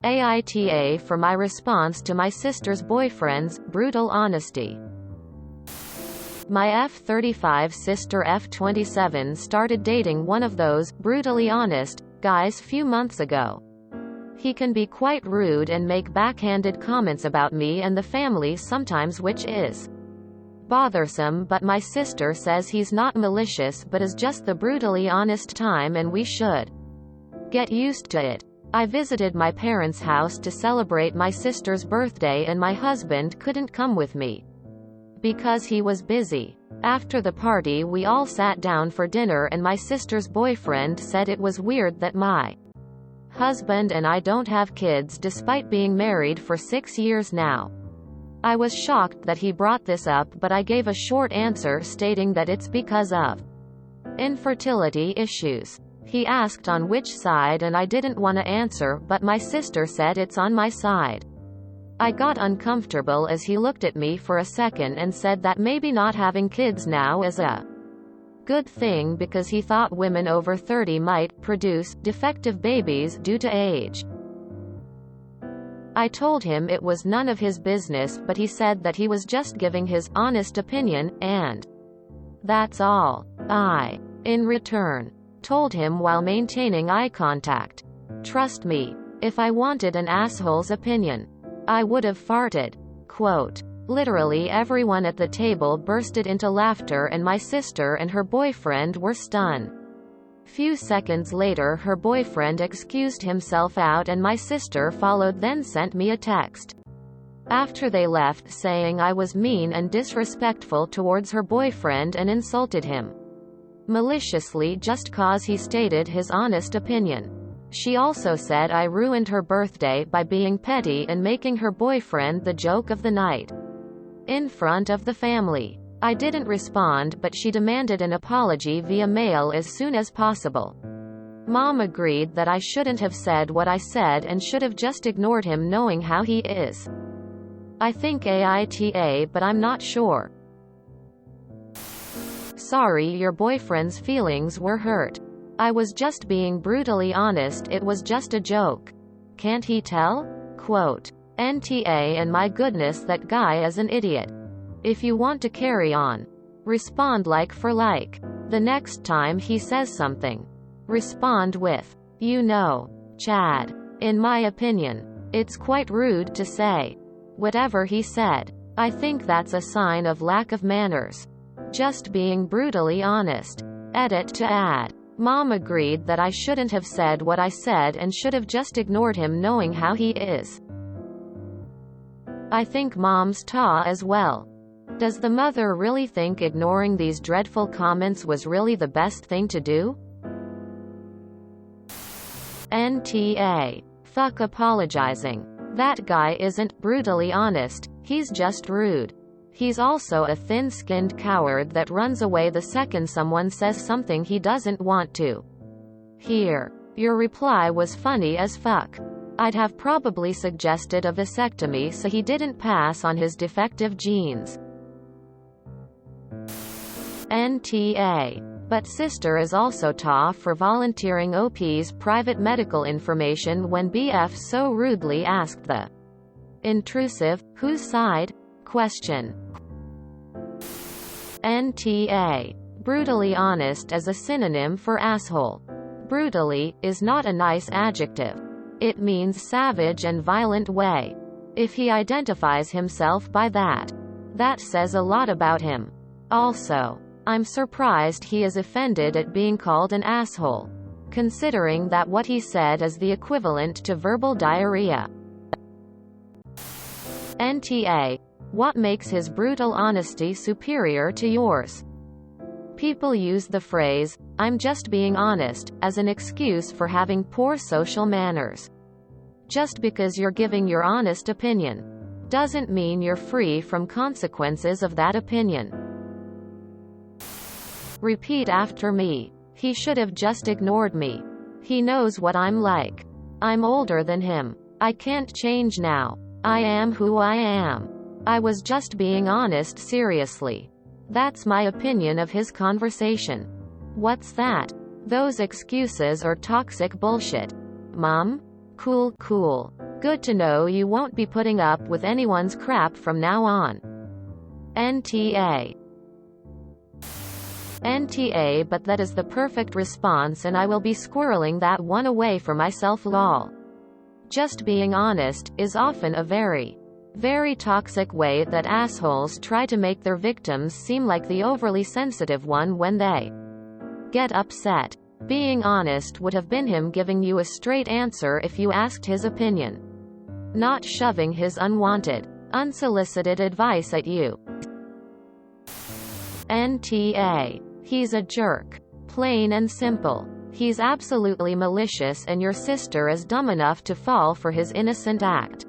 AITA for my response to my sister's boyfriend's brutal honesty. My F-35 sister F-27 started dating one of those brutally honest guys few months ago. He can be quite rude and make backhanded comments about me and the family sometimes, which is bothersome, but my sister says he's not malicious but is just the brutally honest time and we should get used to it. I visited my parents' house to celebrate my sister's birthday and my husband couldn't come with me because he was busy. After the party we all sat down for dinner and my sister's boyfriend said it was weird that my husband and I don't have kids despite being married for 6 years now. I was shocked that he brought this up, but I gave a short answer stating that it's because of infertility issues. He asked on which side and I didn't want to answer, but my sister said it's on my side. I got uncomfortable as he looked at me for a second and said that maybe not having kids now is a good thing because he thought women over 30 might produce defective babies due to age. I told him it was none of his business, but he said that he was just giving his honest opinion, and that's all. I, in return, told him while maintaining eye contact, trust me, if I wanted an asshole's opinion, I would have farted. Quote. Literally everyone at the table bursted into laughter and my sister and her boyfriend were stunned. Few seconds later her boyfriend excused himself out and my sister followed, then sent me a text after they left saying I was mean and disrespectful towards her boyfriend and insulted him maliciously just cause he stated his honest opinion. She also said I ruined her birthday by being petty and making her boyfriend the joke of the night in front of the family. I didn't respond, but she demanded an apology via mail as soon as possible. Mom agreed that I shouldn't have said what I said and should have just ignored him knowing how he is. I think AITA, but I'm not sure. Sorry your boyfriend's feelings were hurt. I was just being brutally honest, it was just a joke. Can't he tell? Quote. NTA and my goodness that guy is an idiot. If you want to carry on, respond like for like. The next time he says something, respond with, you know, Chad. In my opinion, it's quite rude to say whatever he said. I think that's a sign of lack of manners. Just being brutally honest. Edit to add. Mom agreed that I shouldn't have said what I said and should have just ignored him knowing how he is. I think Mom's ta as well. Does the mother really think ignoring these dreadful comments was really the best thing to do? NTA. Fuck apologizing. That guy isn't brutally honest, he's just rude. He's also a thin-skinned coward that runs away the second someone says something he doesn't want to hear. Your reply was funny as fuck. I'd have probably suggested a vasectomy so he didn't pass on his defective genes. NTA. But sister is also ta for volunteering OP's private medical information when BF so rudely asked the intrusive, whose side? Question. NTA. Brutally honest as a synonym for asshole. Brutally is not a nice adjective. It means savage and violent way. If he identifies himself by that, that says a lot about him. Also, I'm surprised he is offended at being called an asshole, considering that what he said is the equivalent to verbal diarrhea. NTA. What makes his brutal honesty superior to yours? People use the phrase, "I'm just being honest," as an excuse for having poor social manners. Just because you're giving your honest opinion doesn't mean you're free from consequences of that opinion. Repeat after me. He should have just ignored me. He knows what I'm like. I'm older than him. I can't change now. I am who I am. I was just being honest, seriously. That's my opinion of his conversation. What's that? Those excuses are toxic bullshit. Mom? Cool. Good to know you won't be putting up with anyone's crap from now on. NTA. NTA, but that is the perfect response and I will be squirreling that one away for myself lol. Just being honest is often a very, very toxic way that assholes try to make their victims seem like the overly sensitive one when they get upset. Being honest would have been him giving you a straight answer if you asked his opinion, not shoving his unwanted, unsolicited advice at you. NTA. He's a jerk. Plain and simple. He's absolutely malicious and your sister is dumb enough to fall for his innocent act.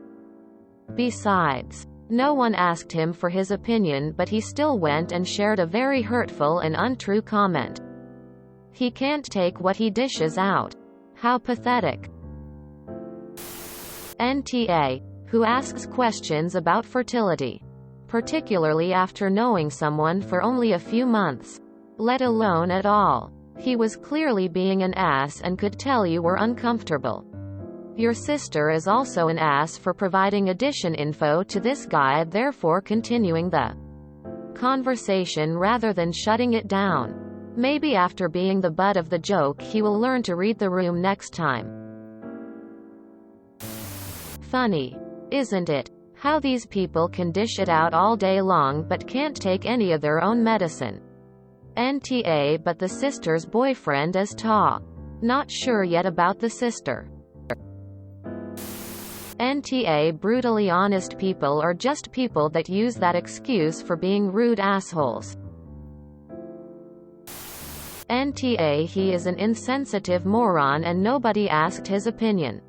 Besides, no one asked him for his opinion but he still went and shared a very hurtful and untrue comment. He can't take what he dishes out. How pathetic. NTA. Who asks questions about fertility, particularly after knowing someone for only a few months, let alone at all. He was clearly being an ass and could tell you were uncomfortable. Your sister is also an ass for providing addition info to this guy, therefore continuing the conversation rather than shutting it down. Maybe after being the butt of the joke he will learn to read the room next time. Funny, isn't it? How these people can dish it out all day long but can't take any of their own medicine. NTA, but the sister's boyfriend is Ta. Not sure yet about the sister. NTA. Brutally honest people are just people that use that excuse for being rude assholes. NTA. He is an insensitive moron and nobody asked his opinion.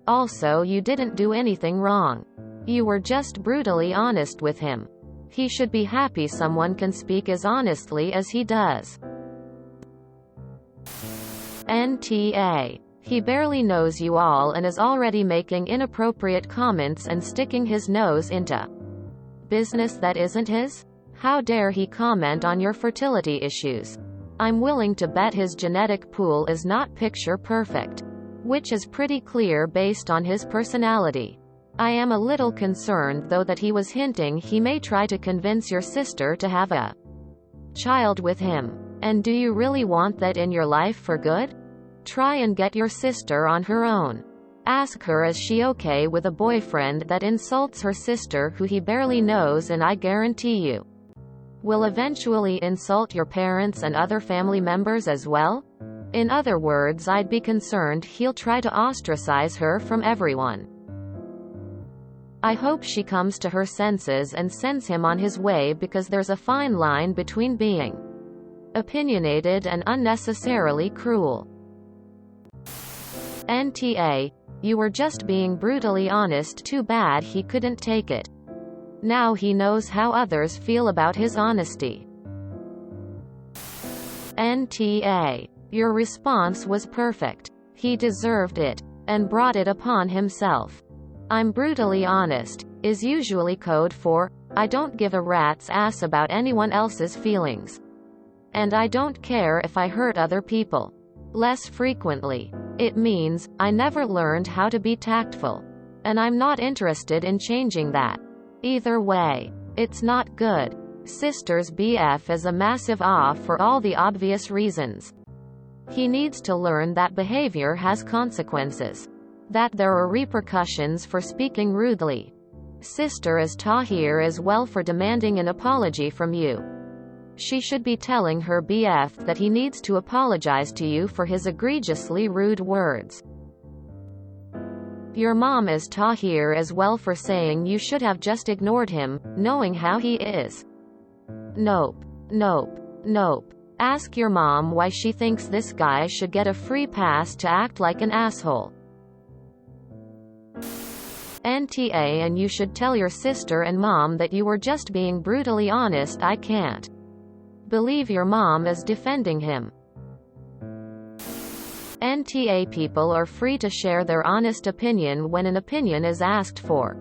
Also, you didn't do anything wrong. You were just brutally honest with him. He should be happy someone can speak as honestly as he does. NTA. He barely knows you all and is already making inappropriate comments and sticking his nose into business that isn't his? How dare he comment on your fertility issues? I'm willing to bet his genetic pool is not picture perfect, which is pretty clear based on his personality. I am a little concerned though that he was hinting he may try to convince your sister to have a child with him. And do you really want that in your life for good? Try and get your sister on her own. Ask her is she okay with a boyfriend that insults her sister who he barely knows and I guarantee you will eventually insult your parents and other family members as well? In other words, I'd be concerned he'll try to ostracize her from everyone. I hope she comes to her senses and sends him on his way because there's a fine line between being opinionated and unnecessarily cruel. NTA. You were just being brutally honest. Too bad he couldn't take it. Now he knows how others feel about his honesty. NTA. Your response was perfect. He deserved it and brought it upon himself. I'm brutally honest is usually code for, I don't give a rat's ass about anyone else's feelings. And I don't care if I hurt other people. Less frequently, it means, I never learned how to be tactful. And I'm not interested in changing that. Either way, it's not good. Sister's BF is a massive off for all the obvious reasons. He needs to learn that behavior has consequences. That there are repercussions for speaking rudely. Sister is Tahir as well for demanding an apology from you. She should be telling her BF that he needs to apologize to you for his egregiously rude words. Your mom is Tahir as well for saying you should have just ignored him, knowing how he is. Nope. Nope. Nope. Ask your mom why she thinks this guy should get a free pass to act like an asshole. NTA. And you should tell your sister and mom that you were just being brutally honest. I can't believe your mom is defending him. NTA. People are free to share their honest opinion when an opinion is asked for.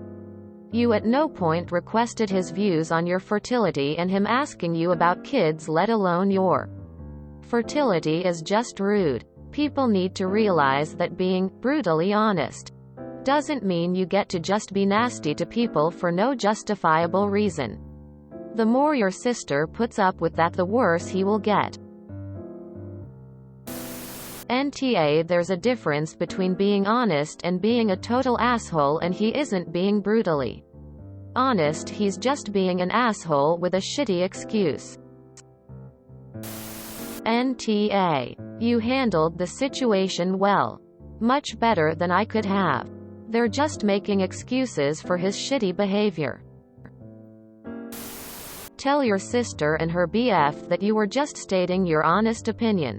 You at no point requested his views on your fertility and him asking you about kids, let alone your fertility, is just rude. People need to realize that being brutally honest doesn't mean you get to just be nasty to people for no justifiable reason. The more your sister puts up with that, the worse he will get. NTA There's a difference between being honest and being a total asshole, and he isn't being brutally honest, he's just being an asshole with a shitty excuse. NTA. You handled the situation well. Much better than I could have. They're just making excuses for his shitty behavior. Tell your sister and her BF that you were just stating your honest opinion.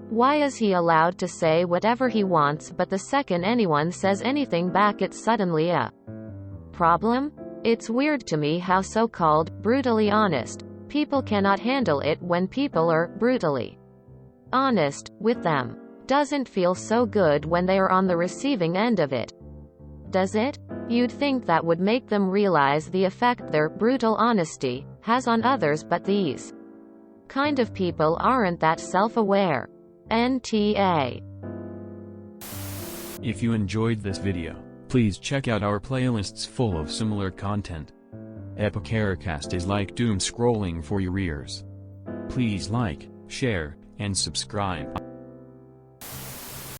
Why is he allowed to say whatever he wants, but the second anyone says anything back it's suddenly a problem? It's weird to me how so-called brutally honest people cannot handle it when people are brutally honest with them. Doesn't feel so good when they are on the receiving end of it, does it? You'd think that would make them realize the effect their brutal honesty has on others, but these kind of people aren't that self-aware. NTA. If you enjoyed this video, please check out our playlists full of similar content. AmITheAsshole is like doom scrolling for your ears. Please like, share, and subscribe.